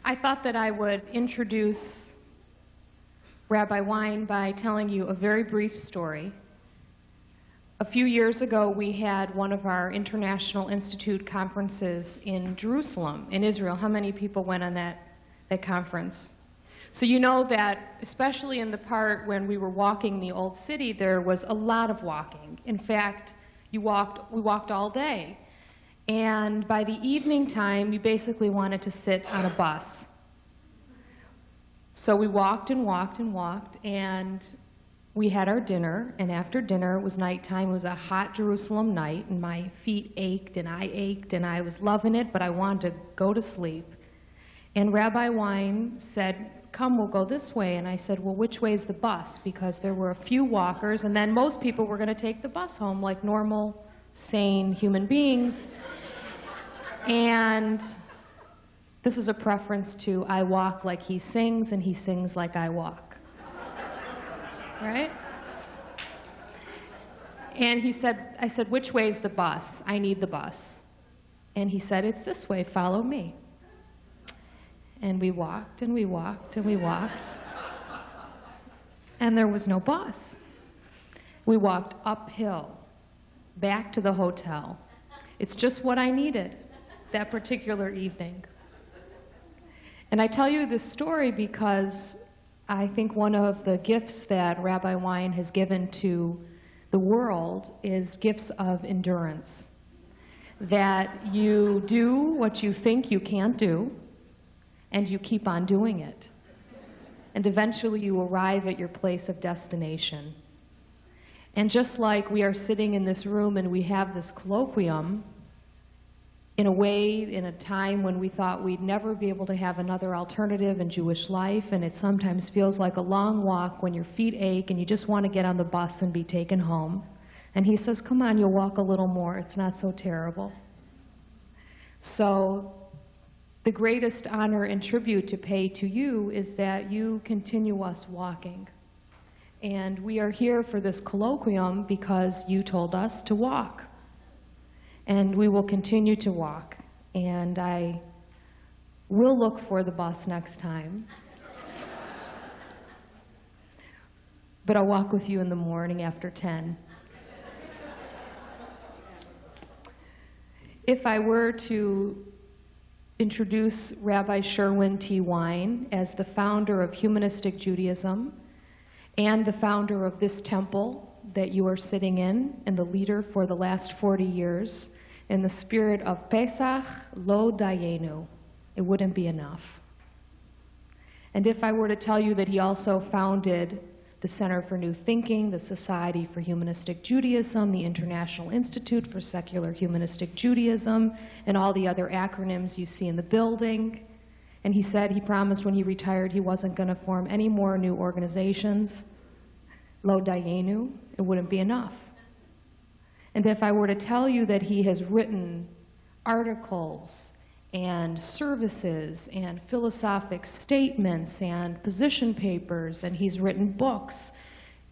I thought that I would introduce Rabbi Wein by telling you a very brief story. A few years ago, we had one of our International Institute conferences in Jerusalem, in Israel. How many people went on that conference? So you know that, especially in the part when we were walking the old city, there was a lot of walking. In fact, we walked all day. And by the evening time, we basically wanted to sit on a bus. So we walked and walked and walked, and we had our dinner, and after dinner it was nighttime. It was a hot Jerusalem night, and my feet ached, and I was loving it, but I wanted to go to sleep. And Rabbi Wein said, "Come, we'll go this way." And I said, "Well, which way is the bus?" Because there were a few walkers, and then most people were going to take the bus home like normal, sane human beings. And this is a preference to I walk like he sings, and he sings like I walk. Right? And I said, "Which way is the bus? I need the bus." And he said, "It's this way, follow me." And we walked, and we walked, and we walked. And there was no bus. We walked uphill, back to the hotel. It's just what I needed that particular evening. And I tell you this story because I think one of the gifts that Rabbi Wein has given to the world is gifts of endurance. That you do what you think you can't do, and you keep on doing it. And eventually you arrive at your place of destination. And just like we are sitting in this room and we have this colloquium, in a way, in a time when we thought we'd never be able to have another alternative in Jewish life, and it sometimes feels like a long walk when your feet ache and you just want to get on the bus and be taken home. And he says, "Come on, you'll walk a little more. It's not so terrible." So the greatest honor and tribute to pay to you is that you continue us walking. And we are here for this colloquium because you told us to walk. And we will continue to walk. And I will look for the bus next time. But I'll walk with you in the morning after 10. If I were to introduce Rabbi Sherwin T. Wein as the founder of Humanistic Judaism and the founder of this temple that you are sitting in, and the leader for the last 40 years, in the spirit of Pesach lo dayenu, it wouldn't be enough. And if I were to tell you that he also founded the Center for New Thinking, the Society for Humanistic Judaism, the International Institute for Secular Humanistic Judaism, and all the other acronyms you see in the building. And he said he promised when he retired he wasn't going to form any more new organizations. Lo dayenu, it wouldn't be enough. And if I were to tell you that he has written articles and services and philosophic statements and position papers, and he's written books,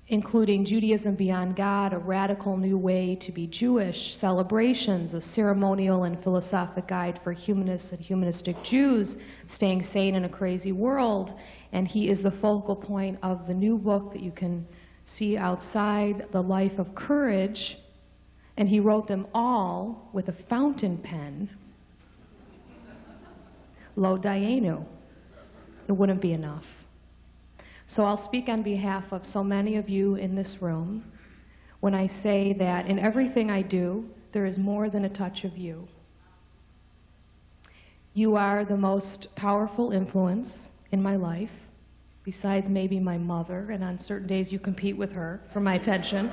including Judaism Beyond God, A Radical New Way to be Jewish, Celebrations, a ceremonial and philosophic guide for humanists and humanistic Jews, Staying Sane in a Crazy World, and he is the focal point of the new book that you can see outside, The Life of Courage, and he wrote them all with a fountain pen. Lo dayenu, it wouldn't be enough. So I'll speak on behalf of so many of you in this room when I say that in everything I do, there is more than a touch of you. You are the most powerful influence in my life, besides maybe my mother, and on certain days you compete with her for my attention.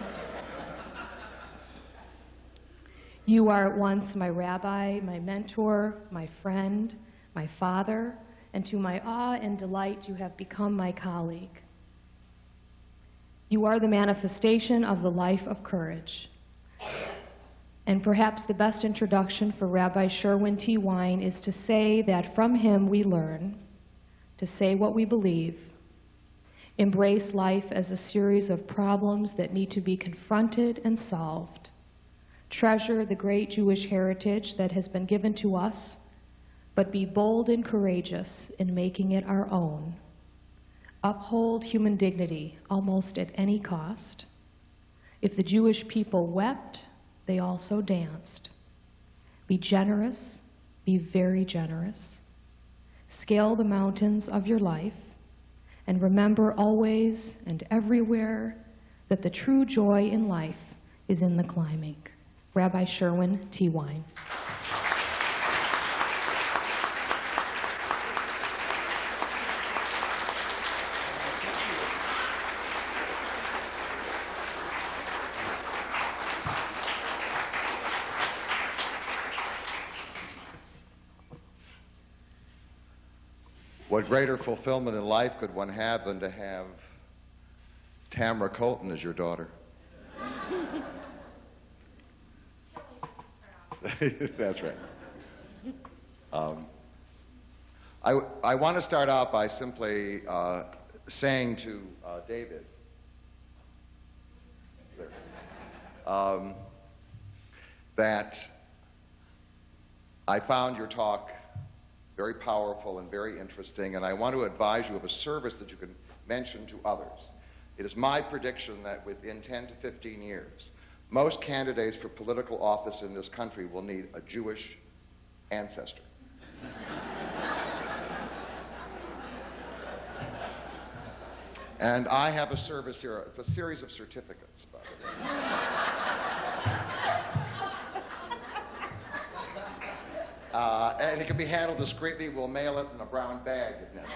You are at once my rabbi, my mentor, my friend, my father, and to my awe and delight, you have become my colleague. You are the manifestation of the life of courage. And perhaps the best introduction for Rabbi Sherwin T. Wein is to say that from him we learn to say what we believe, embrace life as a series of problems that need to be confronted and solved, treasure the great Jewish heritage that has been given to us but be bold and courageous in making it our own. Uphold human dignity almost at any cost. If the Jewish people wept, they also danced. Be generous, be very generous. Scale the mountains of your life, and remember always and everywhere that the true joy in life is in the climbing. Rabbi Sherwin T. Wine. What greater fulfillment in life could one have than to have Tamara Colton as your daughter? That's right. I want to start out by simply saying to David that I found your talk very powerful and very interesting, and I want to advise you of a service that you can mention to others. It is my prediction that within 10 to 15 years, most candidates for political office in this country will need a Jewish ancestor. And I have a service here. It's a series of certificates, by the way. And it can be handled discreetly. We'll mail it in a brown bag if necessary.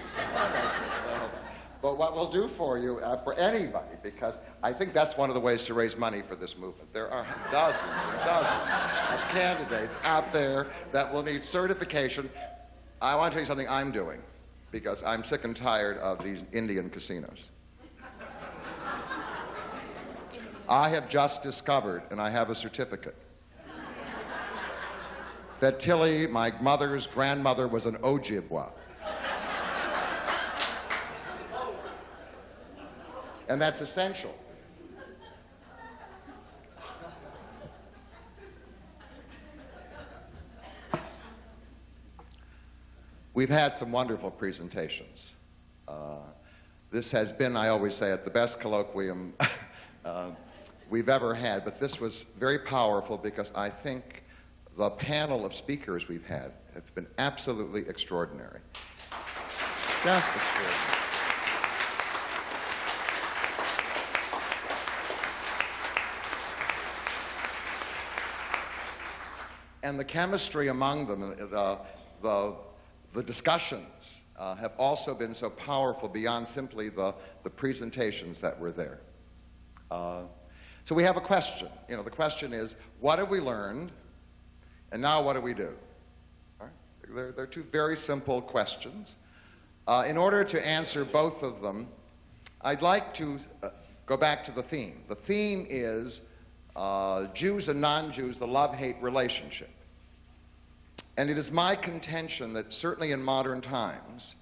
But what we'll do for you, for anybody, because I think that's one of the ways to raise money for this movement. There are dozens and dozens of candidates out there that will need certification. I want to tell you something I'm doing, because I'm sick and tired of these Indian casinos. I have just discovered, and I have a certificate, that Tilly, my mother's grandmother, was an Ojibwa. And that's essential. We've had some wonderful presentations. This has been, I always say it, the best colloquium we've ever had, but this was very powerful because I think the panel of speakers we've had have been absolutely extraordinary. Just extraordinary. And the chemistry among them, the discussions have also been so powerful beyond simply the presentations that were there. So we have a question. You know, the question is, what have we learned? And now what do we do? All right? They're two very simple questions. In order to answer both of them, I'd like to go back to the theme. The theme is Jews and non-Jews, the love-hate relationship. And it is my contention that certainly in modern times,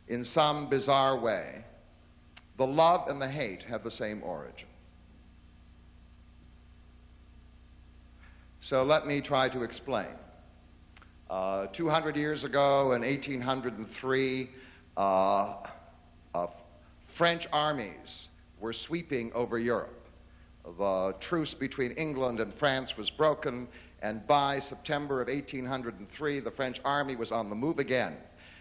in some bizarre way, the love and the hate have the same origin. So let me try to explain. 200 years ago in 1803, French armies were sweeping over Europe. The truce between England and France was broken, and by September of 1803, the French army was on the move again.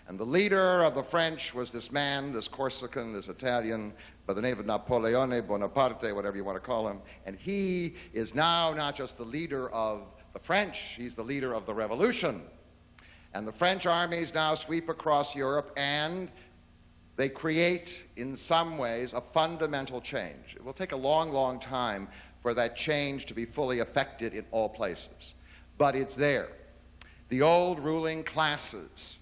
And the leader of the French was this man, this Corsican, this Italian, by the name of Napoleone Bonaparte, whatever you want to call him. And he is now not just the leader of the French, he's the leader of the revolution. And the French armies now sweep across Europe, and they create, in some ways, a fundamental change. It will take a long, long time for that change to be fully effected in all places. But it's there. The old ruling classes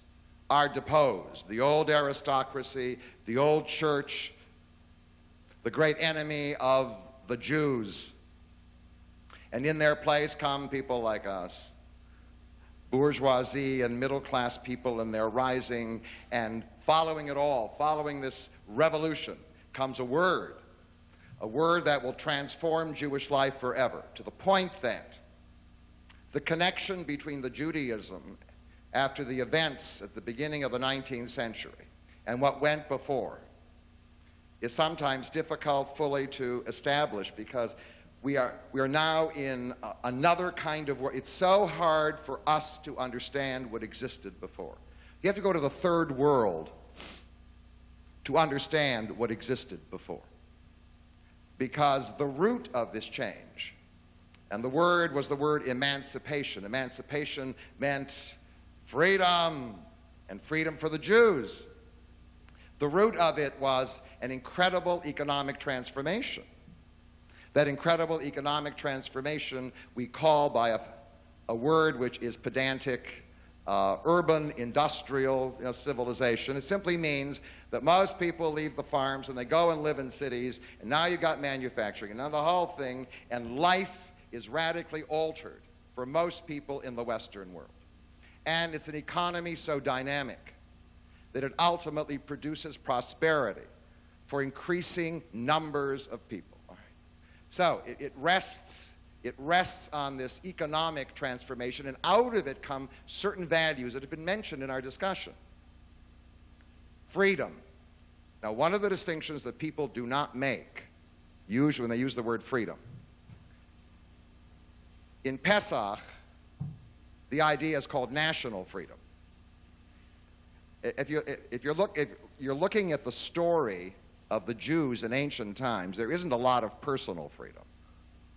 are deposed. The old aristocracy, the old church, the great enemy of the Jews. And in their place come people like us, bourgeoisie and middle-class people, and they're rising, and following it all, following this revolution, comes a word that will transform Jewish life forever, to the point that the connection between the Judaism after the events at the beginning of the 19th century and what went before is sometimes difficult fully to establish, because we are now in another kind of world. It's so hard for us to understand what existed before. You have to go to the third world to understand what existed before, because the root of this change, and the word was the word emancipation. Emancipation meant freedom, and freedom for the Jews. The root of it was an incredible economic transformation. That incredible economic transformation we call by a word which is pedantic, urban industrial civilization. It simply means that most people leave the farms and they go and live in cities, and now you've got manufacturing, and now the whole thing, and life is radically altered for most people in the Western world. And it's an economy so dynamic that it ultimately produces prosperity for increasing numbers of people. All right. So it rests on this economic transformation, and out of it come certain values that have been mentioned in our discussion. Freedom. Now, one of the distinctions that people do not make, usually when they use the word freedom, in Pesach, the idea is called national freedom. If you're looking at the story of the Jews in ancient times, there isn't a lot of personal freedom,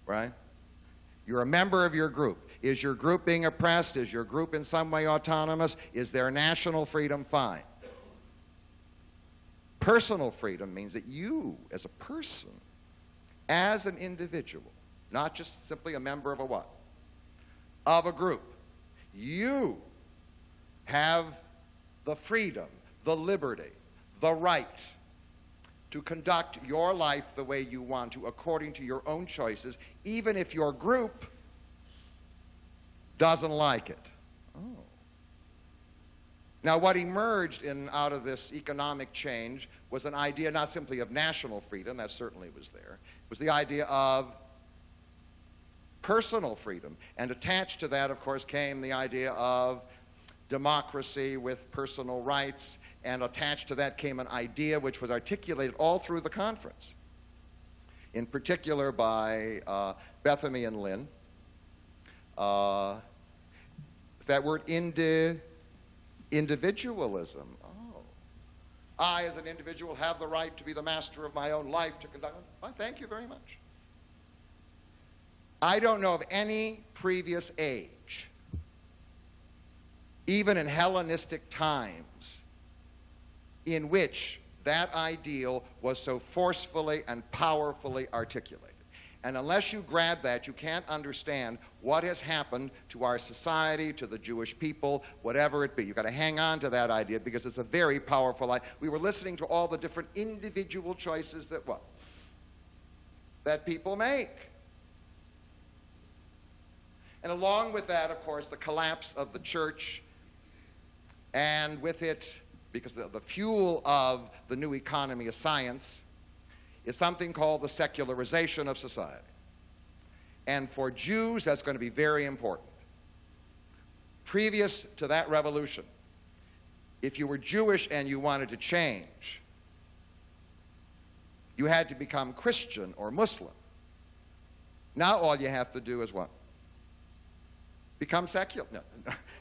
right? You're a member of your group. Is your group being oppressed? Is your group in some way autonomous? Is there national freedom? Fine. Personal freedom means that you, as a person, as an individual, not just simply a member of a what? Of a group, you have the freedom, the liberty, the right to conduct your life the way you want to, according to your own choices, even if your group doesn't like it. Oh. Now, what emerged out of this economic change was an idea not simply of national freedom, that certainly was there, it was the idea of personal freedom. And attached to that, of course, came the idea of democracy with personal rights, and attached to that came an idea which was articulated all through the conference, in particular by Bethany and Lynn. That word individualism. Oh. I, as an individual, have the right to be the master of my own life, to conduct. Well, thank you very much. I don't know of any previous age, even in Hellenistic times, in which that ideal was so forcefully and powerfully articulated. And unless you grab that, you can't understand what has happened to our society, to the Jewish people, whatever it be. You've got to hang on to that idea, because it's a very powerful idea. We were listening to all the different individual choices that people make. And along with that, of course, the collapse of the church, and with it, because the fuel of the new economy of science, is something called the secularization of society. And for Jews, that's going to be very important. Previous to that revolution, if you were Jewish and you wanted to change, you had to become Christian or Muslim. Now all you have to do is what? Become secular.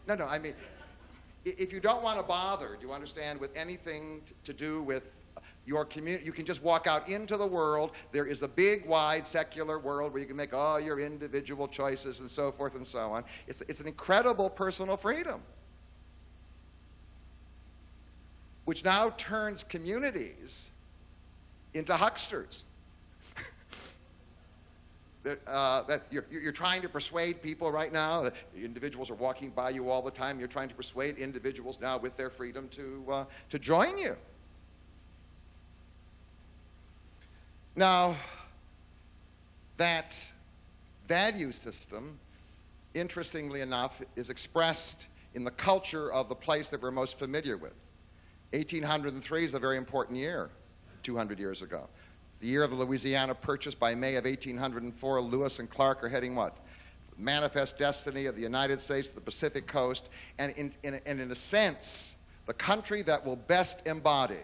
No, I mean, if you don't want to bother, do you understand, with anything to do with your community, you can just walk out into the world. There is a big, wide, secular world where you can make all your individual choices and so forth and so on. It's an incredible personal freedom, which now turns communities into hucksters. That you're trying to persuade people right now. That individuals are walking by you all the time. You're trying to persuade individuals now with their freedom to join you. Now, that value system, interestingly enough, is expressed in the culture of the place that we're most familiar with. 1803 is a very important year, 200 years ago. The year of the Louisiana Purchase. By May of 1804, Lewis and Clark are heading what? manifest destiny of the United States, the Pacific coast, and in a sense, the country that will best embody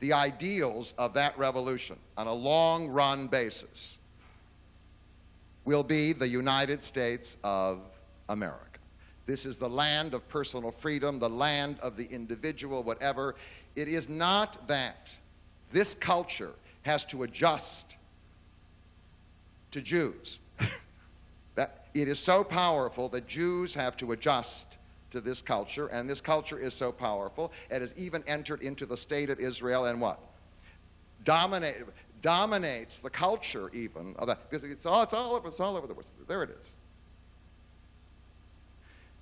the ideals of that revolution on a long-run basis will be the United States of America. This is the land of personal freedom, the land of the individual, whatever. It is not that this culture has to adjust to Jews. That it is so powerful that Jews have to adjust to this culture, and this culture is so powerful, it has even entered into the state of Israel and what? Dominates the culture even of that, because it's all over the West. There it is.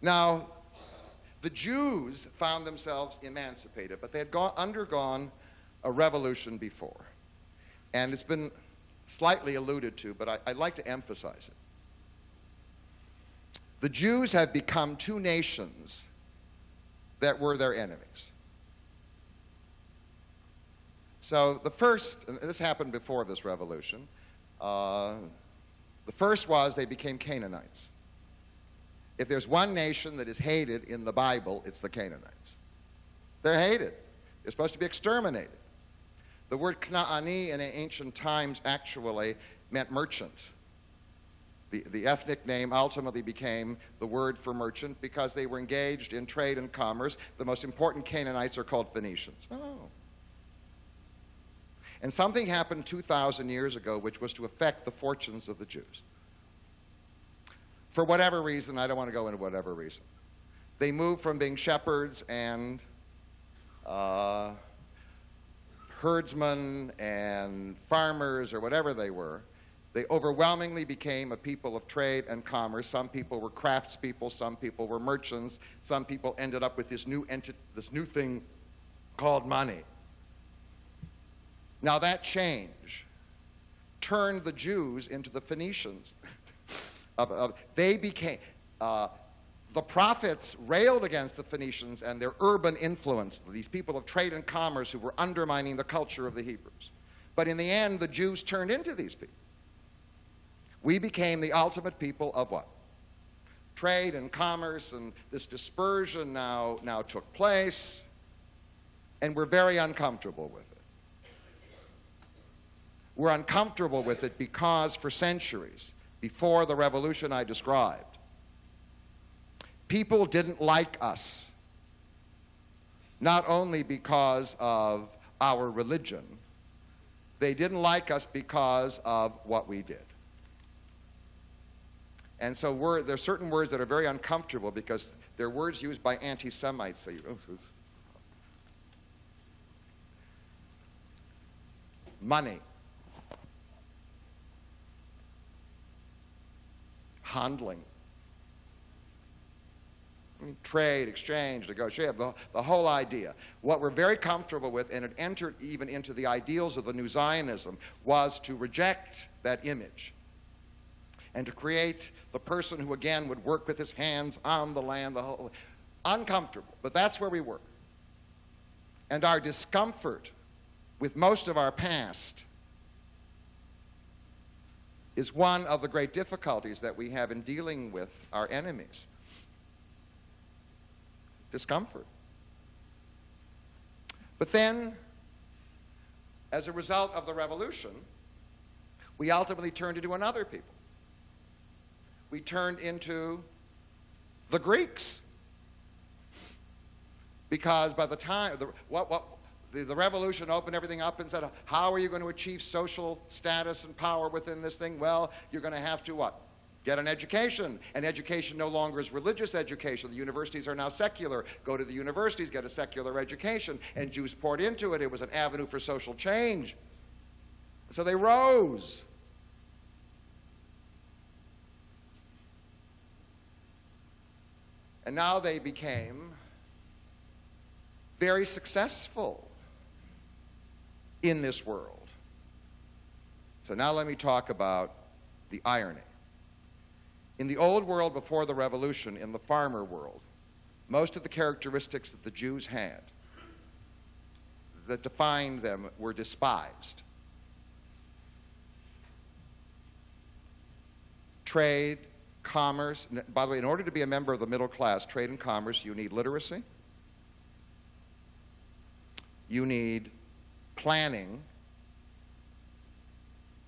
Now, the Jews found themselves emancipated, but they had undergone a revolution before. And it's been slightly alluded to, but I'd like to emphasize it. The Jews have become two nations that were their enemies. So the first, and this happened before this revolution, the first was they became Canaanites. If there's one nation that is hated in the Bible, it's the Canaanites. They're hated. They're supposed to be exterminated. The word Knaani in ancient times actually meant merchant. The ethnic name ultimately became the word for merchant because they were engaged in trade and commerce. The most important Canaanites are called Phoenicians. Oh. And something happened 2,000 years ago which was to affect the fortunes of the Jews. For whatever reason, I don't want to go into whatever reason. They moved from being shepherds and herdsmen and farmers or whatever they were. They overwhelmingly became a people of trade and commerce. Some people were craftspeople, some people were merchants, some people ended up with this new thing called money. Now that change turned the Jews into the Phoenicians. They became, the prophets railed against the Phoenicians and their urban influence, these people of trade and commerce who were undermining the culture of the Hebrews. But in the end, the Jews turned into these people. We became the ultimate people of what? Trade and commerce, and this dispersion now took place, and we're very uncomfortable with it. We're uncomfortable with it because for centuries, before the revolution I described, people didn't like us, not only because of our religion, they didn't like us because of what we did. And so there are certain words that are very uncomfortable because they're words used by anti-Semites. So money, handling, trade, exchange, negotiation, the whole idea. What we're very comfortable with, and it entered even into the ideals of the New Zionism, was to reject that image and to create the person who, again, would work with his hands on the land, the whole, uncomfortable. But that's where we were. And our discomfort with most of our past is one of the great difficulties that we have in dealing with our enemies. Discomfort. But then, as a result of the revolution, we ultimately turned into another people. We turned into the Greeks. Because by the time the revolution opened everything up and said, how are you going to achieve social status and power within this thing? Well, you're going to have to what? Get an education. And education no longer is religious education. The universities are now secular. Go to the universities, get a secular education. And Jews poured into it. It was an avenue for social change. So they rose. And now they became very successful in this world. So now let me talk about the irony. In the old world before the revolution, in the farmer world, most of the characteristics that the Jews had that defined them were despised. trade, commerce. By the way, in order to be a member of the middle class, trade and commerce, you need literacy, you need planning,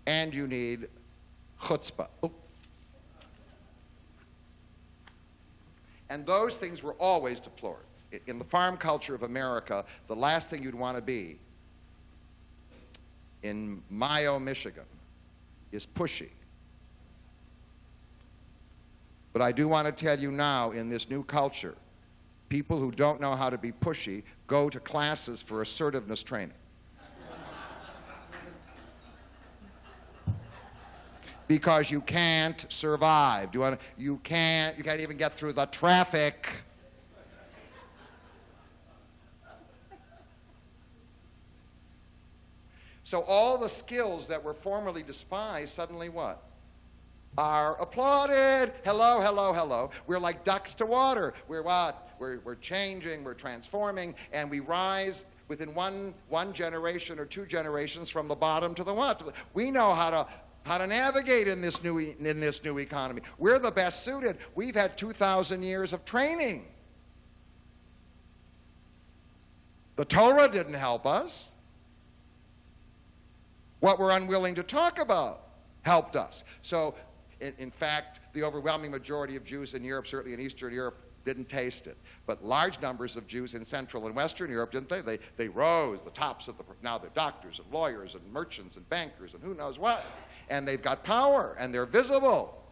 and you need chutzpah. Oh. And those things were always deplored. In the farm culture of America, the last thing you'd want to be in Mayo, Michigan, is pushy. But I do want to tell you now, in this new culture, people who don't know how to be pushy go to classes for assertiveness training. Because you can't survive. You can't even get through the traffic. So all the skills that were formerly despised suddenly what? Are applauded. Hello, hello, hello. We're like ducks to water. We're what? We're changing, we're transforming, and we rise within one generation or 2 generations from the bottom to the what? We know how to navigate in this new economy. We're the best suited. We've had 2,000 years of training. The Torah didn't help us. What we're unwilling to talk about helped us. So, in fact, the overwhelming majority of Jews in Europe, certainly in Eastern Europe, didn't taste it. But large numbers of Jews in Central and Western Europe, didn't they? They rose the tops of now they're doctors and lawyers and merchants and bankers and who knows what. And they've got power and they're visible.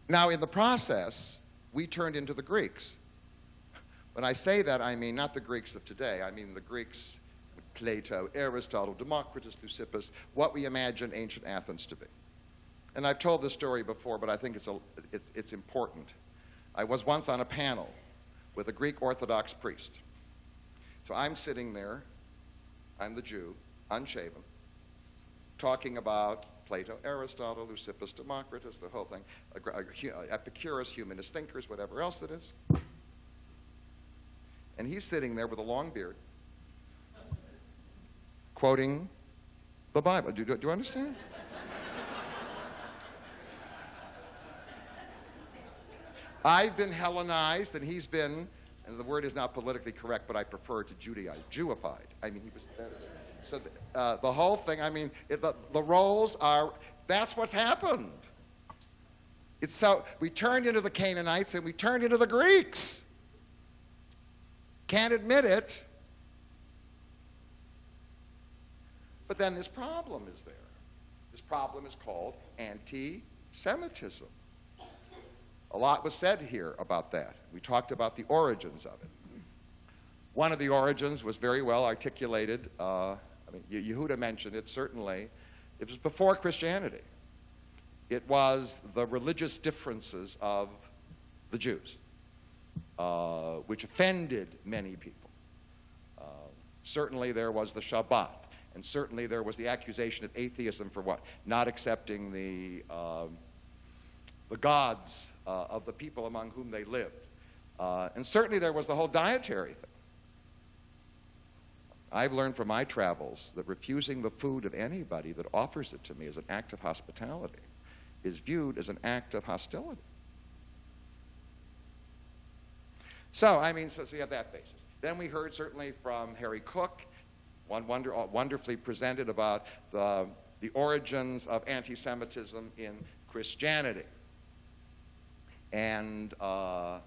Now, in the process, we turned into the Greeks. When I say that, I mean not the Greeks of today. I mean the Greeks, Plato, Aristotle, Democritus, Leucippus, what we imagine ancient Athens to be. And I've told this story before, but I think it's important. I was once on a panel with a Greek Orthodox priest. So I'm sitting there, I'm the Jew, unshaven, talking about Plato, Aristotle, Leucippus, Democritus, the whole thing, Epicurus, humanist thinkers, whatever else it is. And he's sitting there with a long beard, quoting the Bible. Do you understand? I've been Hellenized, and he's been, and the word is not politically correct, but I prefer to Judaize, Jewified. I mean, he was, so the whole thing, I mean, the roles are, that's what's happened. It's so, we turned into the Canaanites and we turned into the Greeks. Can't admit it. But then this problem is there. This problem is called anti-Semitism. A lot was said here about that. We talked about the origins of it. One of the origins was very well articulated. Yehuda mentioned it, certainly. It was before Christianity. It was the religious differences of the Jews, which offended many people. Certainly there was the Shabbat, and certainly there was the accusation of atheism for what? Not accepting the gods of the people among whom they lived. And certainly there was the whole dietary thing. I've learned from my travels that refusing the food of anybody that offers it to me as an act of hospitality is viewed as an act of hostility. So, I mean, so you have that basis. Then we heard certainly from Harry Cook, wonderfully presented about the origins of anti-Semitism in Christianity. And and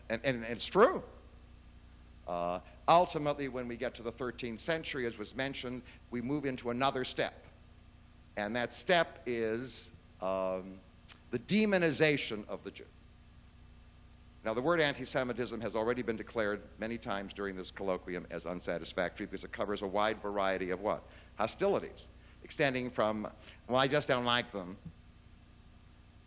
it's true. Ultimately, when we get to the 13th century, as was mentioned, we move into another step. And that step is the demonization of the Jew. Now, the word anti-Semitism has already been declared many times during this colloquium as unsatisfactory because it covers a wide variety of what? Hostilities, extending from, well, I just don't like them,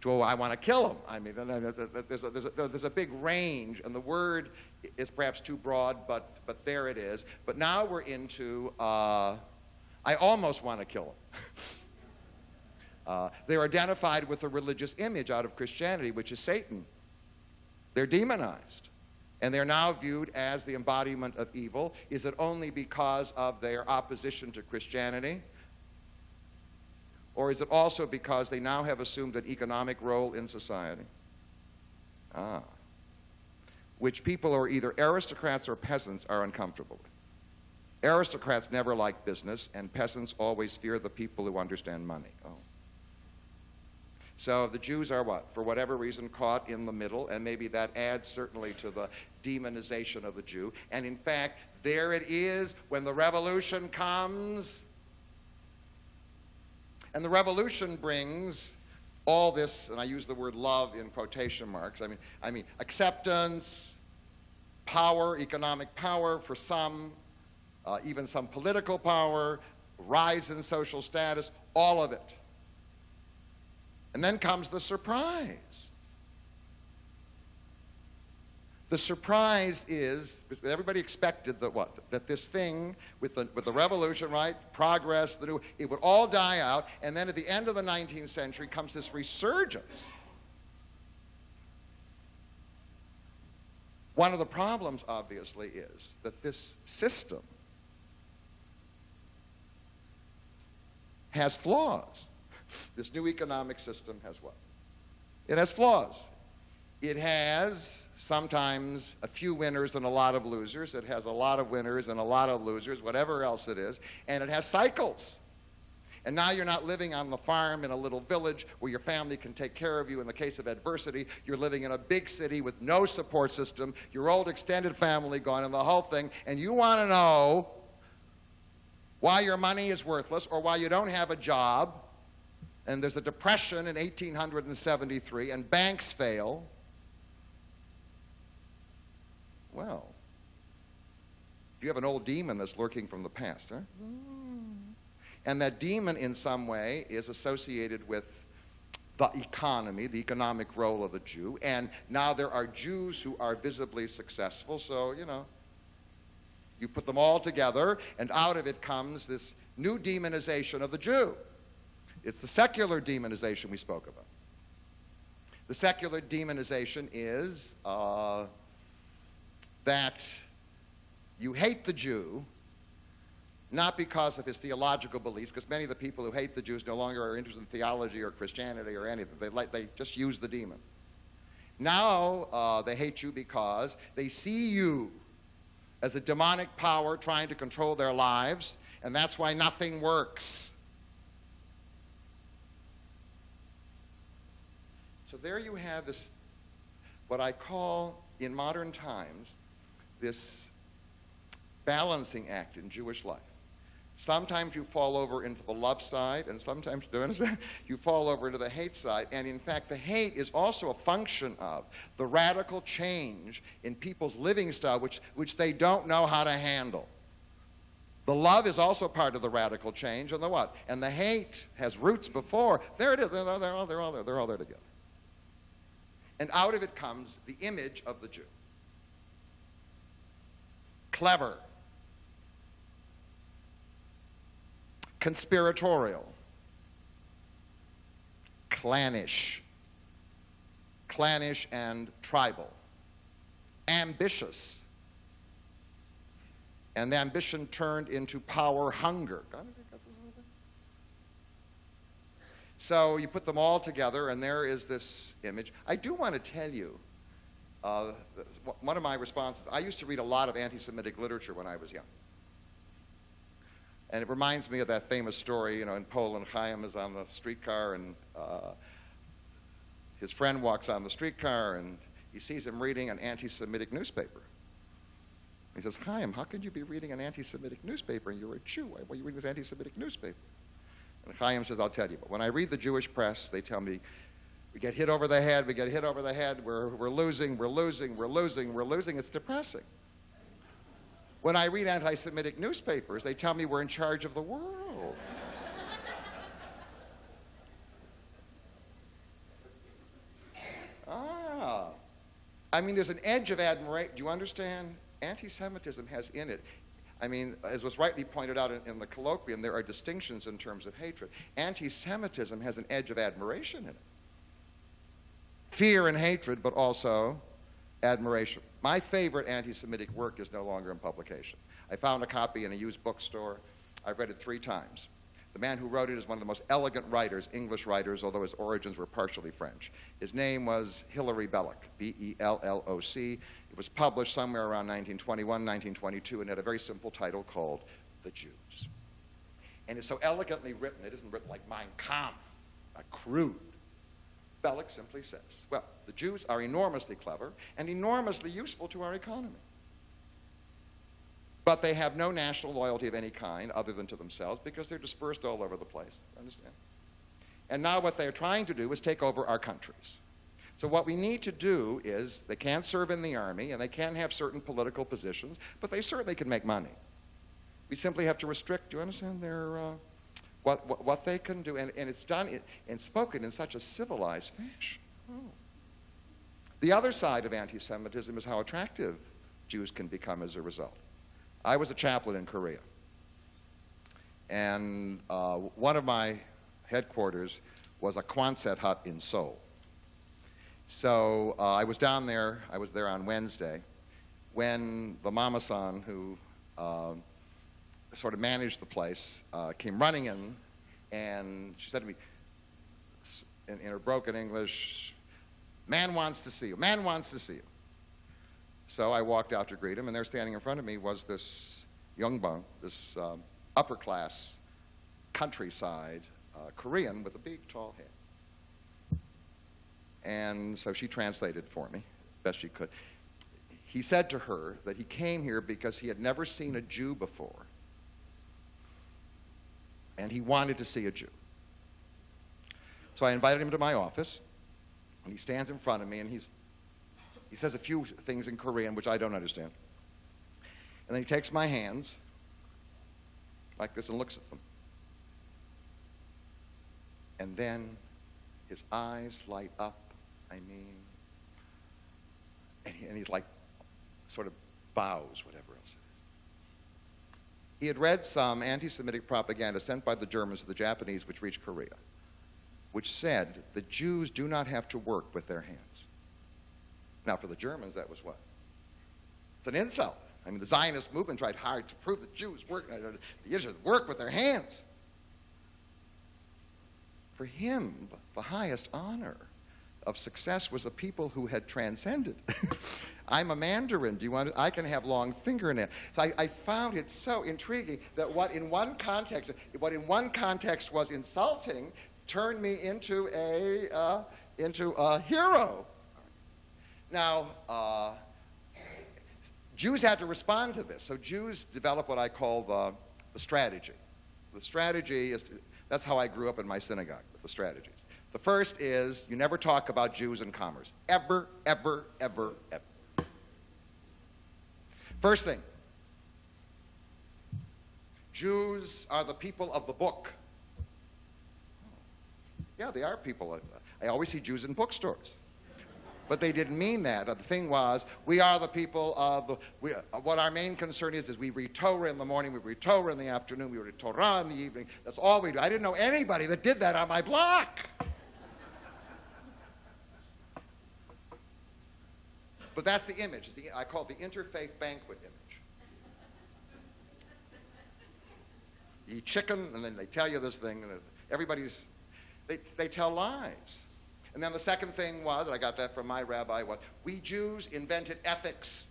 to, oh, I want to kill them. I mean, there's a big range, and the word is perhaps too broad, but there it is. But now we're into, I almost want to kill them. They're identified with a religious image out of Christianity, which is Satan. They're demonized. And they're now viewed as the embodiment of evil. Is it only because of their opposition to Christianity? Or is it also because they now have assumed an economic role in society? Which people who are either aristocrats or peasants are uncomfortable with. Aristocrats never like business, and peasants always fear the people who understand money. So the Jews are what? For whatever reason, caught in the middle, and maybe that adds certainly to the demonization of the Jew. And in fact, there it is when the revolution comes. And the revolution brings all this, and I use the word love in quotation marks. I mean acceptance, power, economic power for some, even some political power, rise in social status, all of it. And then comes the surprise. The surprise is, everybody expected that what? That this thing with the revolution, right? Progress, it would all die out, and then at the end of the 19th century comes this resurgence. One of the problems, obviously, is that this system has flaws. This new economic system has what? It has flaws. It has sometimes a few winners and a lot of losers. It has a lot of winners and a lot of losers, whatever else it is. And it has cycles. And now you're not living on the farm in a little village where your family can take care of you in the case of adversity. You're living in a big city with no support system, your old extended family gone, and the whole thing. And you want to know why your money is worthless or why you don't have a job. And there's a depression in 1873, and banks fail. Well, you have an old demon that's lurking from the past, huh? And that demon, in some way, is associated with the economy, the economic role of the Jew. And now there are Jews who are visibly successful, so, you put them all together, and out of it comes this new demonization of the Jew. It's the secular demonization we spoke about. The secular demonization is that you hate the Jew, not because of his theological beliefs, because many of the people who hate the Jews no longer are interested in theology or Christianity or anything. They just use the demon. Now they hate you because they see you as a demonic power trying to control their lives, and that's why nothing works. So there you have this, what I call in modern times, this balancing act in Jewish life. Sometimes you fall over into the love side, and sometimes, do you understand? You fall over into the hate side. And in fact, the hate is also a function of the radical change in people's living style, which they don't know how to handle. The love is also part of the radical change, and the what? And the hate has roots before. There it is. They're all there together. And out of it comes the image of the Jew. Clever, conspiratorial, clannish and tribal, ambitious, and the ambition turned into power hunger. So you put them all together, and there is this image. I do want to tell you, one of my responses, I used to read a lot of anti-Semitic literature when I was young. And it reminds me of that famous story, in Poland, Chaim is on the streetcar, and his friend walks on the streetcar, and he sees him reading an anti-Semitic newspaper. He says, Chaim, how could you be reading an anti-Semitic newspaper, and you're a Jew? Why are you reading this anti-Semitic newspaper? And Chaim says, I'll tell you, but when I read the Jewish press, they tell me, we get hit over the head, we're losing, it's depressing. When I read anti-Semitic newspapers, they tell me we're in charge of the world. There's an edge of admiration. Do you understand? Anti-Semitism has in it, as was rightly pointed out in the colloquium, there are distinctions in terms of hatred. Anti-Semitism has an edge of admiration in it. Fear and hatred, but also admiration. My favorite anti-Semitic work is no longer in publication. I found a copy in a used bookstore. I've read it 3 times. The man who wrote it is one of the most elegant writers, English writers, although his origins were partially French. His name was Hilary Belloc, B-E-L-L-O-C. It was published somewhere around 1921, 1922, and had a very simple title called The Jews. And it's so elegantly written, it isn't written like Mein Kampf, crude. Belloc simply says, well, the Jews are enormously clever and enormously useful to our economy. But they have no national loyalty of any kind other than to themselves because they're dispersed all over the place. Understand? And now what they're trying to do is take over our countries. So what we need to do is, they can't serve in the army and they can't have certain political positions, but they certainly can make money. We simply have to restrict, do you understand, their, what they can do. And it's done and spoken in such a civilized fashion. Oh. The other side of anti-Semitism is how attractive Jews can become as a result. I was a chaplain in Korea. And one of my headquarters was a Quonset hut in Seoul. So I was down there, I was there on Wednesday, when the mama-san, who sort of managed the place, came running in, and she said to me, in her broken English, "Man wants to see you, man wants to see you." So I walked out to greet him, and there standing in front of me was this Youngbang, this upper-class countryside Korean with a big, tall head. And so she translated for me, best she could. He said to her that he came here because he had never seen a Jew before, and he wanted to see a Jew. So I invited him to my office, and he stands in front of me, and he says a few things in Korean, which I don't understand. And then he takes my hands, like this, and looks at them. And then his eyes light up, and he's like, sort of bows, whatever else it is. He had read some anti-Semitic propaganda sent by the Germans to the Japanese, which reached Korea, which said the Jews do not have to work with their hands. Now, for the Germans, that was what? It's an insult. I mean, the Zionist movement tried hard to prove that Jews work with their hands. For him, the highest honor of success was the people who had transcended. I'm a Mandarin. I can have long fingernails. So I found it so intriguing that what in one context was insulting turned me into a hero. Now, Jews had to respond to this. So Jews developed what I call the strategy. The strategy is, that's how I grew up in my synagogue, with the strategies. The first is, you never talk about Jews in commerce. Ever, ever, ever, ever. First thing, Jews are the people of the book. Yeah, they are people. I always see Jews in bookstores. But they didn't mean that. The thing was, we are the people of what our main concern is we read Torah in the morning, we read Torah in the afternoon, we read Torah in the evening. That's all we do. I didn't know anybody that did that on my block. But that's the image. I call it the interfaith banquet image. You eat chicken, and then they tell you this thing, and they tell lies. And then the second thing was, and I got that from my rabbi, we Jews invented ethics.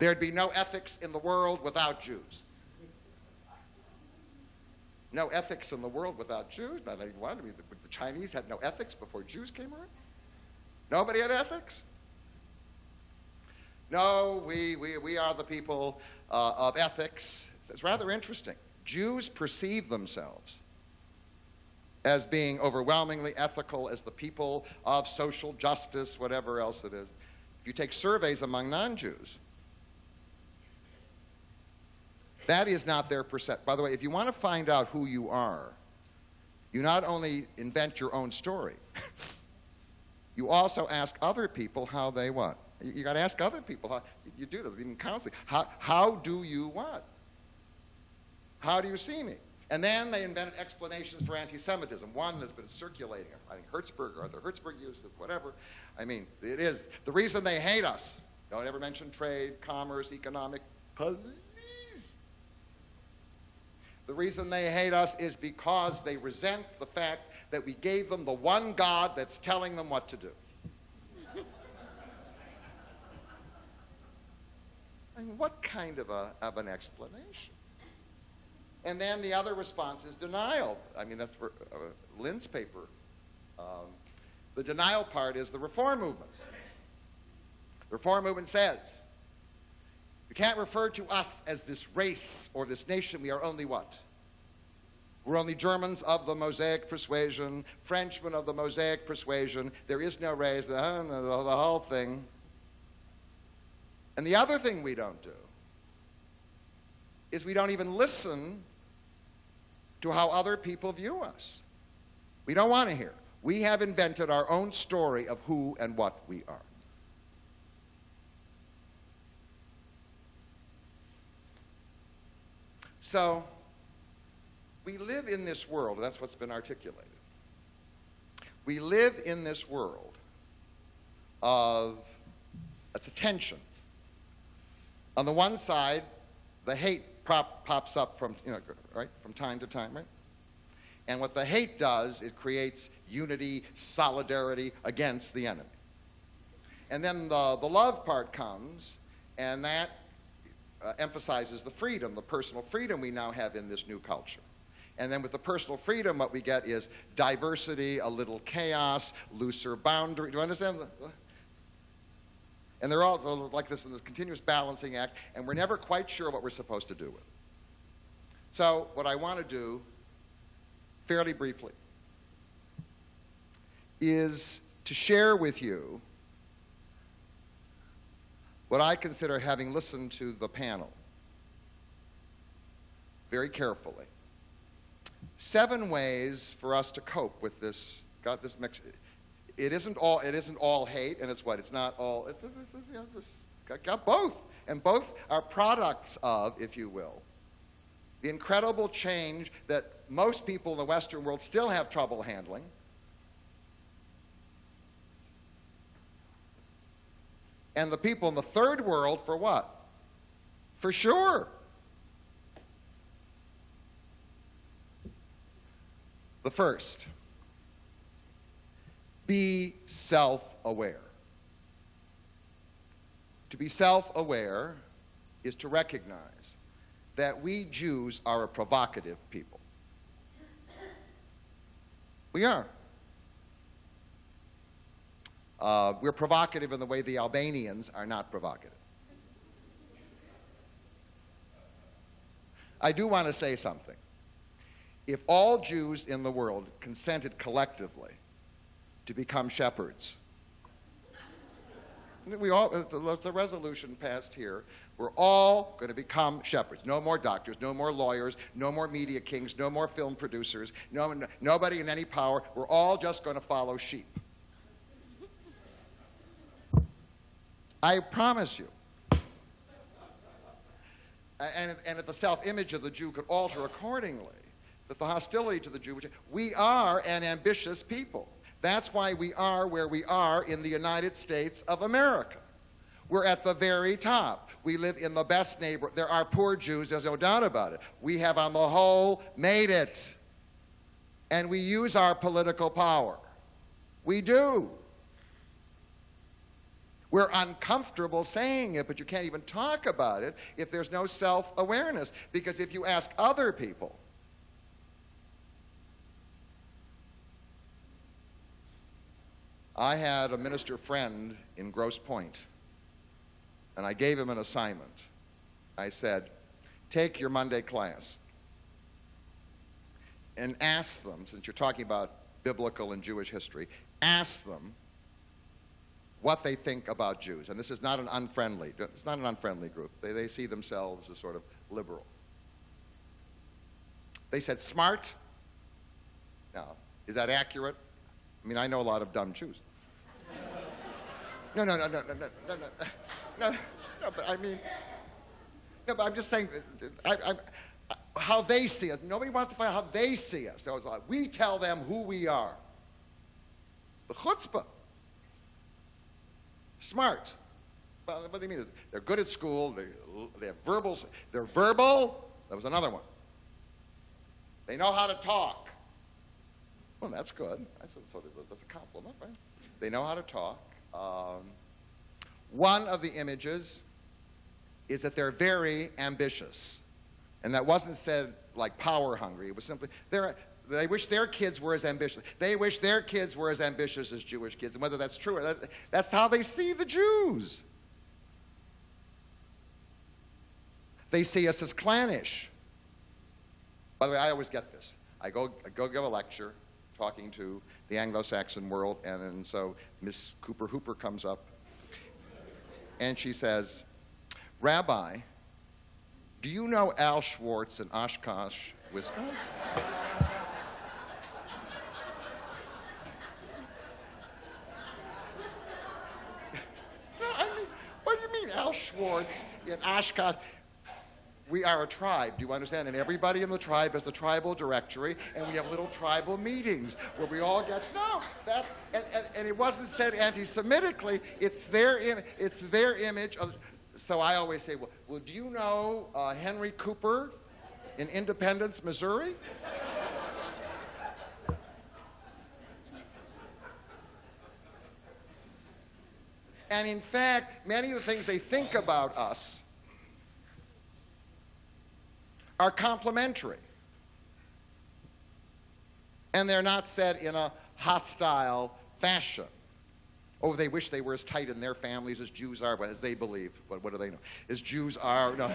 There'd be no ethics in the world without Jews. No ethics in the world without Jews? Now, the Chinese had no ethics before Jews came around? Nobody had ethics? No, we are the people of ethics. It's rather interesting. Jews perceive themselves as being overwhelmingly ethical, as the people of social justice, whatever else it is. If you take surveys among non-Jews, that is not their perception. By the way, if you want to find out who you are, you not only invent your own story, you also ask other people how they what? You got to ask other people how you do this, even counseling. How do you what? How do you see me? And then they invented explanations for anti-Semitism. One that's been circulating. I think Hertzberg, Arthur Hertzberg used it, whatever. I mean, it is. The reason they hate us, don't ever mention trade, commerce, economic police. The reason they hate us is because they resent the fact that we gave them the one God that's telling them what to do. I mean, what kind of an explanation? And then the other response is denial. I mean, that's for Lynn's paper. The denial part is the reform movement. The reform movement says, you can't refer to us as this race or this nation. We are only what? We're only Germans of the Mosaic persuasion, Frenchmen of the Mosaic persuasion. There is no race, the whole thing. And the other thing we don't do is we don't even listen to how other people view us. We don't want to hear. We have invented our own story of who and what we are. So, we live in this world, that's what's been articulated. We live in this world of a tension. On the one side, the hate pops up from, from time to time, right? And what the hate does, it creates unity, solidarity against the enemy. And then the love part comes, and that emphasizes the freedom, the personal freedom we now have in this new culture. And then with the personal freedom, what we get is diversity, a little chaos, looser boundary. Do you understand? And they're all like this in this continuous balancing act, and we're never quite sure what we're supposed to do with it. So what I want to do, fairly briefly, is to share with you what I consider, having listened to the panel very carefully, 7 ways for us to cope with this. Got this mix. It isn't all hate, and it's what? It's not all. It's got both, and both are products of, if you will, the incredible change that most people in the Western world still have trouble handling. And the people in the third world, for what? For sure. The first, be self-aware. To be self-aware is to recognize that we Jews are a provocative people. We are. We're provocative in the way the Albanians are not provocative. I do want to say something. If all Jews in the world consented collectively to become shepherds, the resolution passed here, we're all going to become shepherds. No more doctors, no more lawyers, no more media kings, no more film producers, nobody in any power. We're all just going to follow sheep. I promise you. And if the self-image of the Jew could alter accordingly, that the hostility to the Jew, we are an ambitious people. That's why we are where we are in the United States of America. We're at the very top. We live in the best neighborhood. There are poor Jews, there's no doubt about it. We have, on the whole, made it. And we use our political power. We do. We're uncomfortable saying it, but you can't even talk about it if there's no self-awareness. Because if you ask other people, I had a minister friend in Grosse Pointe, and I gave him an assignment. I said, take your Monday class and ask them, since you're talking about biblical and Jewish history, ask them what they think about Jews. And this is not an unfriendly, it's not an unfriendly group. They see themselves as sort of liberal. They said, smart. Now, is that accurate? I mean, I know a lot of dumb Jews. No, but I mean, no, but I'm just saying, how they see us. Nobody wants to find out how they see us. We tell them who we are. The chutzpah. Smart. Well, what do you mean? They're good at school. They have verbals. They're verbal. That was another one. They know how to talk. Well, that's good. That's a compliment, right? They know how to talk. One of the images is that they're very ambitious. And that wasn't said like power hungry. It was simply, they wish their kids were as ambitious. They wish their kids were as ambitious as Jewish kids. And whether that's true or that's how they see the Jews. They see us as clannish. By the way, I always get this. I go give a lecture talking to the Anglo-Saxon world, and then so Miss Cooper Hooper comes up, and she says, Rabbi, do you know Al Schwartz in Oshkosh, Wisconsin? No, I mean, what do you mean Al Schwartz in Oshkosh? We are a tribe, do you understand? And everybody in the tribe has a tribal directory, and we have little tribal meetings where we all get, and it wasn't said anti-Semitically, it's their image of, so I always say, well, do you know Henry Cooper in Independence, Missouri? And in fact, many of the things they think about us are complimentary. And they're not said in a hostile fashion. Oh, they wish they were as tight in their families as Jews are, but as they believe. What do they know? As Jews are, no.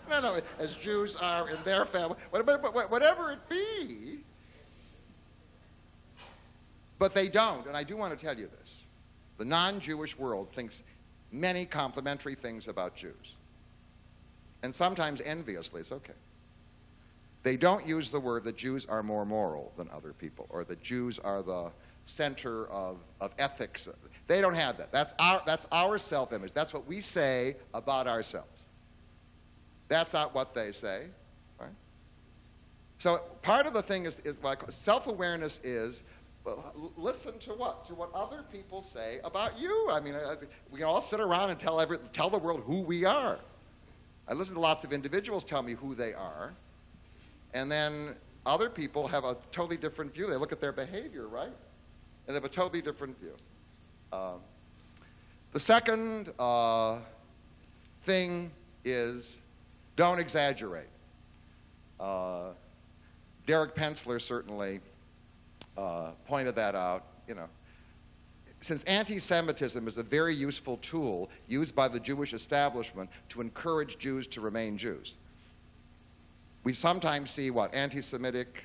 No, as Jews are in their family. Whatever it be. But they don't, and I do want to tell you this. The non-Jewish world thinks many complimentary things about Jews. And sometimes enviously, it's okay. They don't use the word that Jews are more moral than other people, or that Jews are the center of ethics. They don't have that. That's our self-image. That's what we say about ourselves. That's not what they say. Right? So part of the thing is like self-awareness is, well, listen to what? To what other people say about you. I mean, we can all sit around and tell the world who we are. I listen to lots of individuals tell me who they are, and then other people have a totally different view. They look at their behavior, right? And they have a totally different view. The second thing is don't exaggerate. Derek Pensler certainly pointed that out. You know, since anti-Semitism is a very useful tool used by the Jewish establishment to encourage Jews to remain Jews, we sometimes see what anti-Semitic,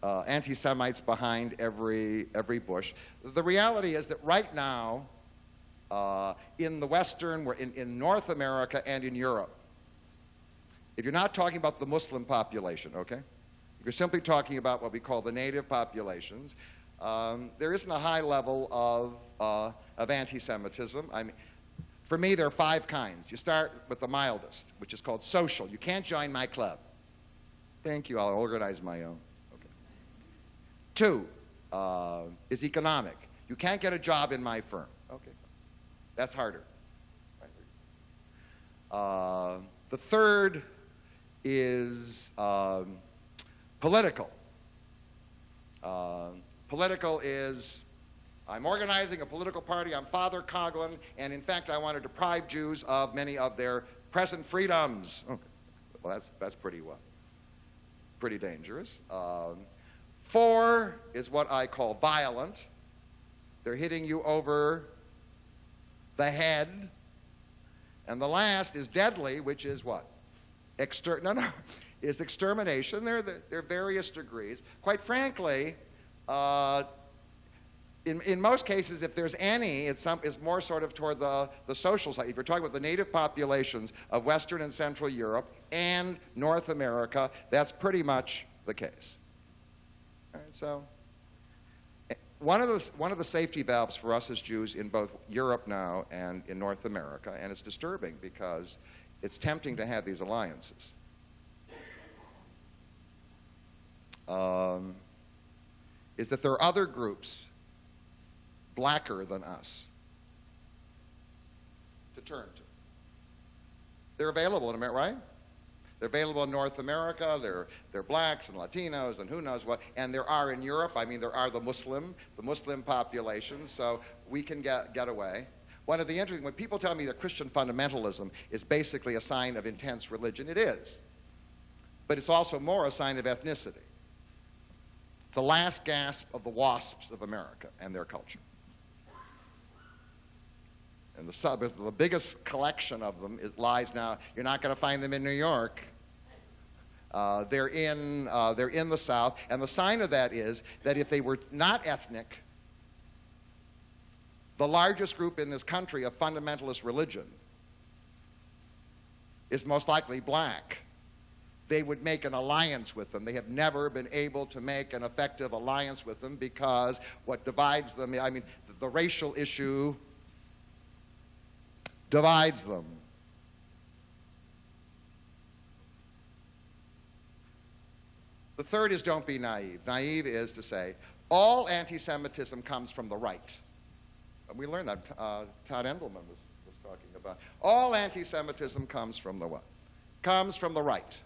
anti-Semites behind every bush. The reality is that right now, in the Western, in North America and in Europe, if you're not talking about the Muslim population, okay? If you're simply talking about what we call the native populations, there isn't a high level of anti-Semitism. I mean, for me, there are 5 kinds. You start with the mildest, which is called social. You can't join my club. Thank you, I'll organize my own. Okay. 2 is economic. You can't get a job in my firm. Okay. That's harder. The third is political. Political is, I'm organizing a political party, I'm Father Coughlin, and in fact I want to deprive Jews of many of their present freedoms. Okay. Well, that's pretty dangerous. 4 is what I call violent. They're hitting you over the head. And the last is deadly, which is what? Is extermination. There are various degrees. Quite frankly, in most cases, if there's any, it's more sort of toward the social side. If you're talking about the native populations of Western and Central Europe and North America, that's pretty much the case. All right, so one of the safety valves for us as Jews in both Europe now and in North America, and it's disturbing because it's tempting to have these alliances. Is that there are other groups blacker than us to turn to. They're available in America, right? They're available in North America. They're blacks and Latinos and who knows what. And there are in Europe. I mean, there are the Muslim population. So we can get away. One of the interesting, when people tell me that Christian fundamentalism is basically a sign of intense religion, it is. But it's also more a sign of ethnicity. The last gasp of the WASPs of America and their culture. And the biggest collection of them lies now. You're not going to find them in New York. They're in the South. And the sign of that is that if they were not ethnic, the largest group in this country of fundamentalist religion is most likely black. They would make an alliance with them. They have never been able to make an effective alliance with them because what divides them, I mean, the racial issue divides them. The third is don't be naive. Naive is to say all anti-Semitism comes from the right. And we learned that. Todd Endelman was talking about. All anti-Semitism comes from the what? Comes from the right.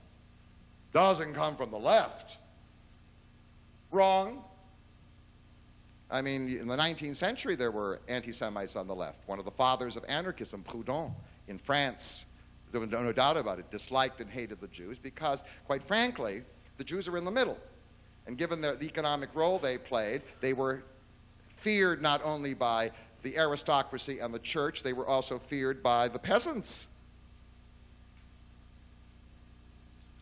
Doesn't come from the left. Wrong. I mean, in the 19th century, there were anti-Semites on the left. One of the fathers of anarchism, Proudhon, in France, there was no doubt about it, disliked and hated the Jews because, quite frankly, the Jews are in the middle. And given the economic role they played, they were feared not only by the aristocracy and the church, they were also feared by the peasants.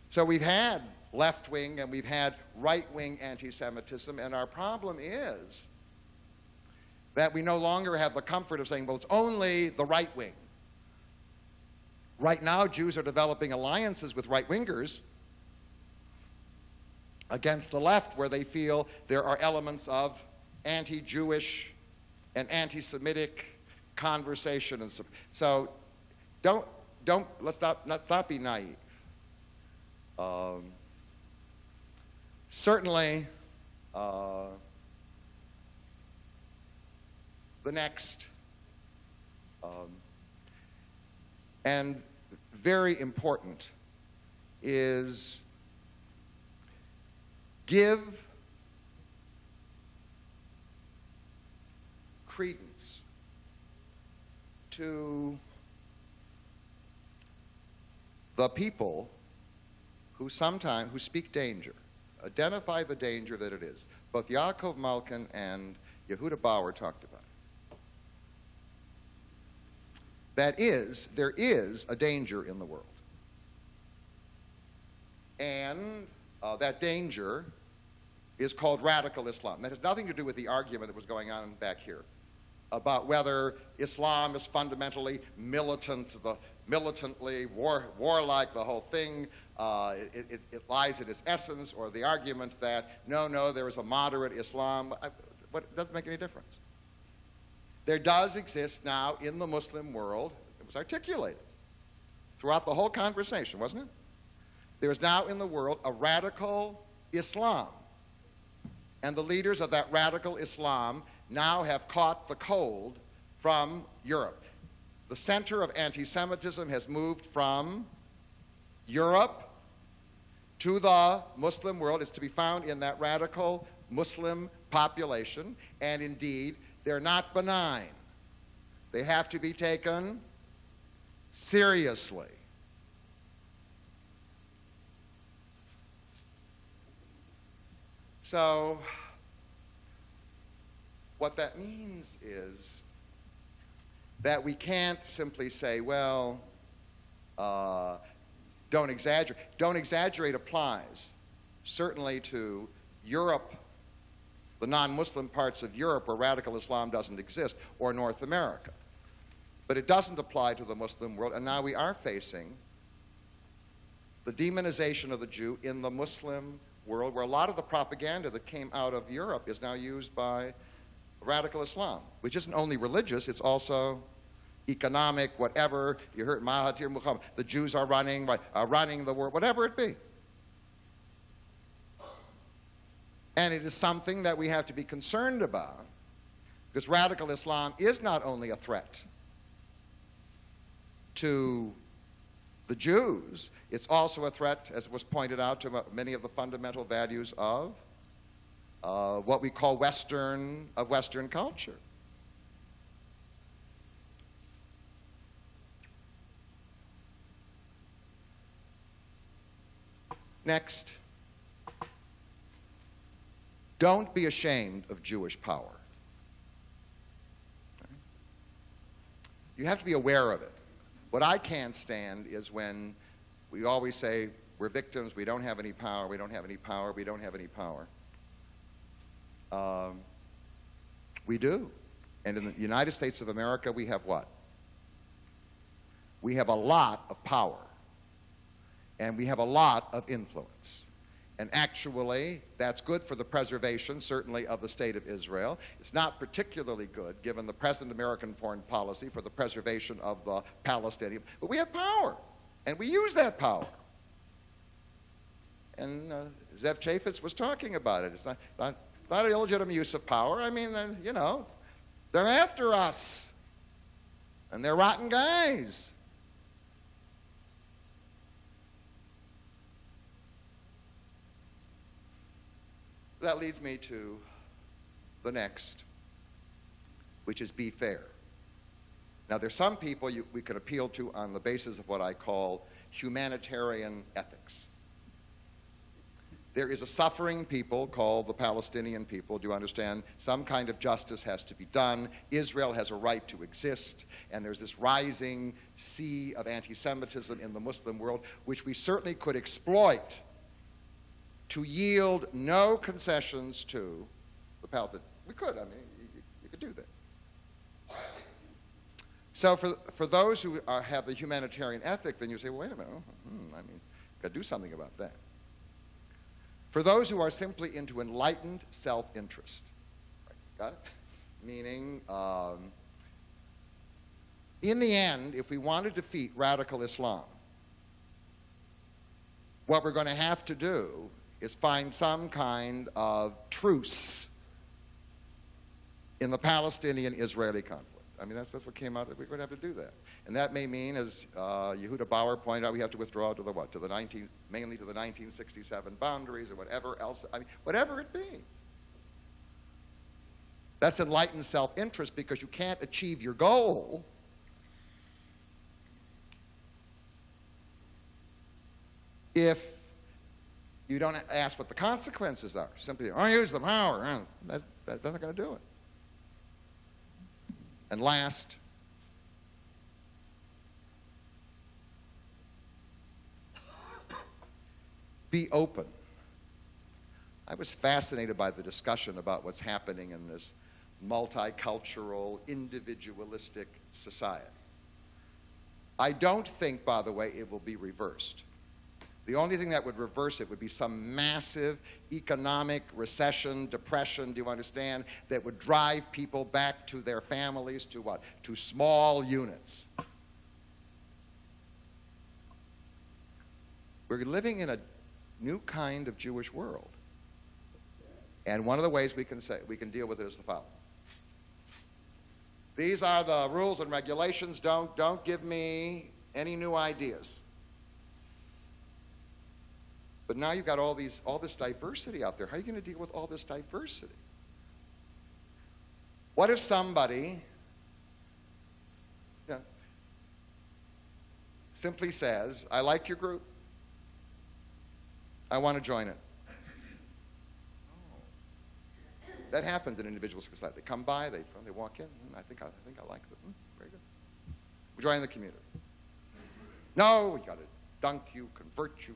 So we've had left-wing and we've had right-wing anti-Semitism, and our problem is that we no longer have the comfort of saying, well, it's only the right wing. Right now, Jews are developing alliances with right-wingers against the left where they feel there are elements of anti-Jewish and anti-Semitic conversation. And so let's not be naive. Certainly, the next and very important is give credence to the people who speak danger. Identify the danger that it is. Both Yaakov Malkin and Yehuda Bauer talked about it. That is, there is a danger in the world. And that danger is called radical Islam. That has nothing to do with the argument that was going on back here about whether Islam is fundamentally militant, militantly warlike, the whole thing. It lies in its essence, or the argument that no, there is a moderate Islam. It doesn't make any difference. There does exist now in the Muslim world, it was articulated throughout the whole conversation, wasn't it? There is now in the world a radical Islam. And the leaders of that radical Islam now have caught the cold from Europe. The center of anti-Semitism has moved from Europe to the Muslim world. It's to be found in that radical Muslim population. And indeed, they're not benign. They have to be taken seriously. So, what that means is that we can't simply say, well, don't exaggerate. Don't exaggerate applies certainly to Europe, the non-Muslim parts of Europe where radical Islam doesn't exist, or North America. But it doesn't apply to the Muslim world, and now we are facing the demonization of the Jew in the Muslim world, where a lot of the propaganda that came out of Europe is now used by radical Islam, which isn't only religious, it's also economic, whatever. You heard Mahathir Mohamad, the Jews are running the world, whatever it be. And it is something that we have to be concerned about, because radical Islam is not only a threat to the Jews, it's also a threat, as was pointed out, to many of the fundamental values of what we call Western culture. Next, don't be ashamed of Jewish power. You have to be aware of it. What I can't stand is when we always say we're victims, we don't have any power, we don't have any power, we don't have any power. We do. And in the United States of America, we have what? We have a lot of power. And we have a lot of influence. And actually, that's good for the preservation, certainly, of the State of Israel. It's not particularly good, given the present American foreign policy, for the preservation of the Palestinian. But we have power, and we use that power. And Zev Chaffetz was talking about it. It's not an illegitimate use of power. I mean, you know, they're after us, and they're rotten guys. That leads me to the next, which is be fair. Now, there's some people we could appeal to on the basis of what I call humanitarian ethics. There is a suffering people called the Palestinian people. Do you understand? Some kind of justice has to be done. Israel has a right to exist. And there's this rising sea of anti-Semitism in the Muslim world, which we certainly could exploit to yield no concessions to the Palestinians. We could, I mean, you could do that. So for those who have the humanitarian ethic, then you say, well, wait a minute, I mean, got to do something about that. For those who are simply into enlightened self-interest, right, got it? Meaning, in the end, if we want to defeat radical Islam, what we're going to have to do is find some kind of truce in the Palestinian-Israeli conflict. I mean, that's what came out. We're going to have to do that. And that may mean, as Yehuda Bauer pointed out, we have to withdraw to the what? Mainly to the 1967 boundaries or whatever else. I mean, whatever it be. That's enlightened self-interest, because you can't achieve your goal if you don't ask what the consequences are. Simply, use the power. That's not going to do it. And last, be open. I was fascinated by the discussion about what's happening in this multicultural, individualistic society. I don't think, by the way, it will be reversed. The only thing that would reverse it would be some massive economic recession, depression, do you understand, that would drive people back to their families, to what? To small units. We're living in a new kind of Jewish world. And one of the ways we can deal with it is the following. These are the rules and regulations. Don't give me any new ideas. But now you've got all this diversity out there. How are you going to deal with all this diversity? What if somebody simply says, I like your group. I want to join it. That happens in individual society. They come by, they walk in. I think I like them. Very good. We join the community. No, we got to dunk you, convert you.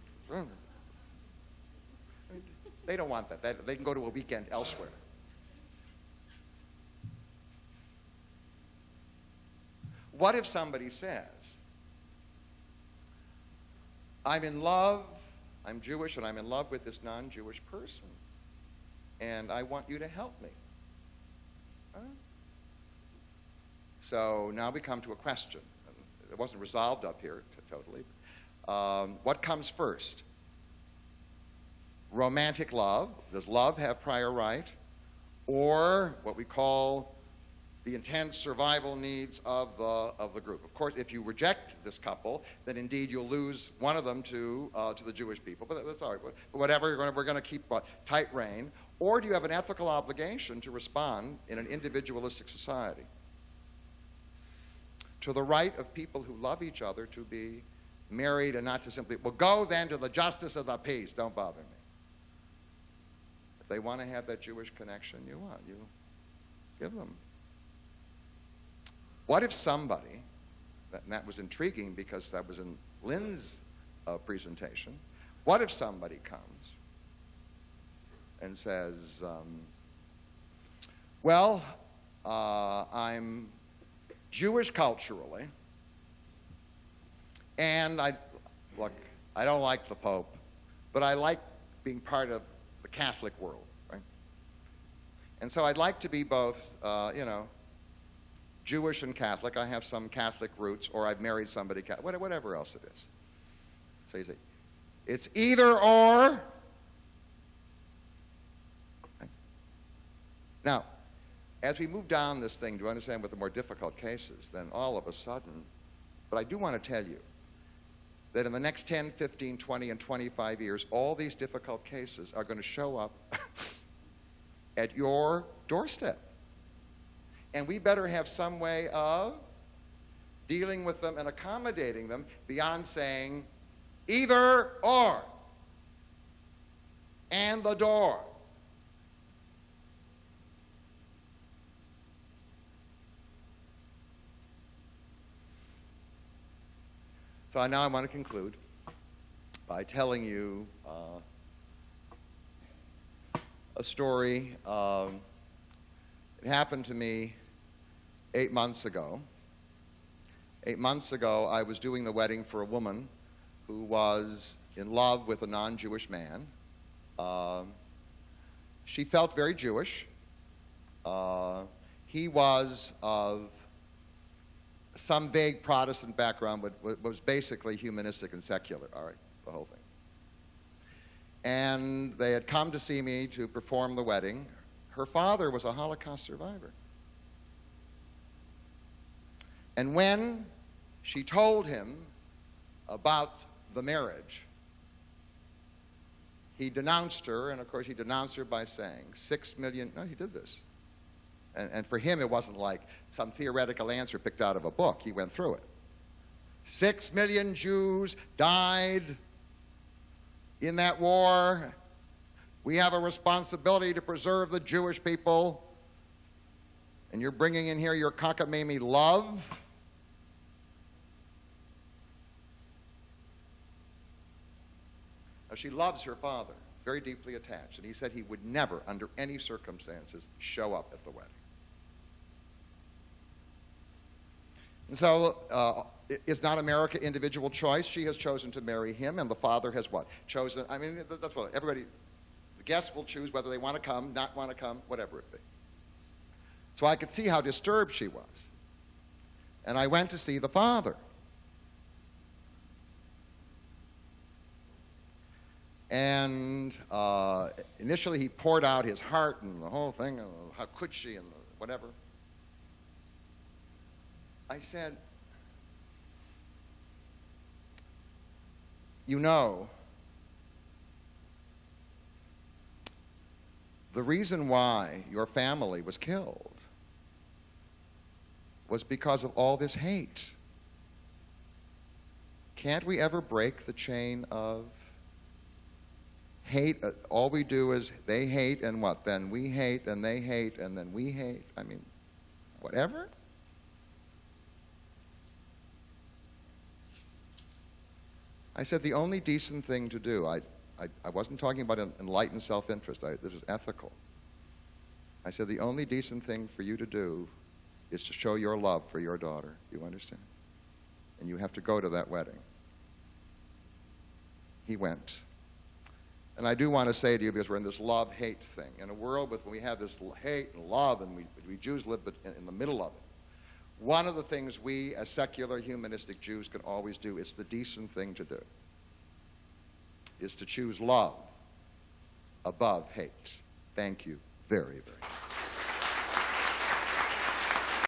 They don't want that. They can go to a weekend elsewhere. What if somebody says, I'm in love, I'm Jewish, and I'm in love with this non-Jewish person, and I want you to help me? So now we come to a question. It wasn't resolved up here totally. What comes first? Romantic love. Does love have prior right? Or what we call the intense survival needs of the group. Of course, if you reject this couple, then indeed you'll lose one of them to the Jewish people. But that's all right. But whatever, we're going to keep tight rein. Or do you have an ethical obligation to respond in an individualistic society to the right of people who love each other to be married and not to simply, well, go then to the justice of the peace. Don't bother me. If they want to have that Jewish connection, you give them. What if somebody, and that was intriguing because that was in Lynn's presentation, what if somebody comes and says, well, I'm Jewish culturally, and I don't like the Pope, but I like being part of the Catholic world, right? And so I'd like to be both, Jewish and Catholic. I have some Catholic roots, or I've married somebody Catholic, whatever else it is. So you say, it's either or. Okay. Now, as we move down this thing to understand what the more difficult cases, then all of a sudden, but I do want to tell you that in the next 10, 15, 20, and 25 years, all these difficult cases are going to show up at your doorstep. And we better have some way of dealing with them and accommodating them beyond saying either or and the door. So now I want to conclude by telling you a story. It happened to me 8 months ago. 8 months ago, I was doing the wedding for a woman who was in love with a non-Jewish man. She felt very Jewish. He was of some vague Protestant background, but was basically humanistic and secular, all right, the whole thing. And they had come to see me to perform the wedding. Her father was a Holocaust survivor. And when she told him about the marriage, he denounced her, and of course he denounced her by saying, 6 million, no, he did this. And for him, it wasn't like some theoretical answer picked out of a book. He went through it. 6 million Jews died in that war. We have a responsibility to preserve the Jewish people. And you're bringing in here your cockamamie love. Now, she loves her father, very deeply attached. And he said he would never, under any circumstances, show up at the wedding. And so, is not America individual choice? She has chosen to marry him, and the father has what? Chosen, I mean, that's what everybody, the guests will choose whether they want to come, not want to come, whatever it be. So I could see how disturbed she was. And I went to see the father. And initially he poured out his heart and the whole thing, how could she, and whatever. I said, you know, the reason why your family was killed was because of all this hate. Can't we ever break the chain of hate? All we do is they hate and what? Then we hate and they hate and then we hate. I mean, whatever. I said the only decent thing to do, I wasn't talking about enlightened self-interest, this is ethical. I said the only decent thing for you to do is to show your love for your daughter. You understand? And you have to go to that wedding. He went. And I do want to say to you, because we're in this love-hate thing, in a world when we have this hate and love, and we Jews live in the middle of it, One of the things we, as secular humanistic Jews, can always do, it's the decent thing to do, is to choose love above hate. Thank you very, very much.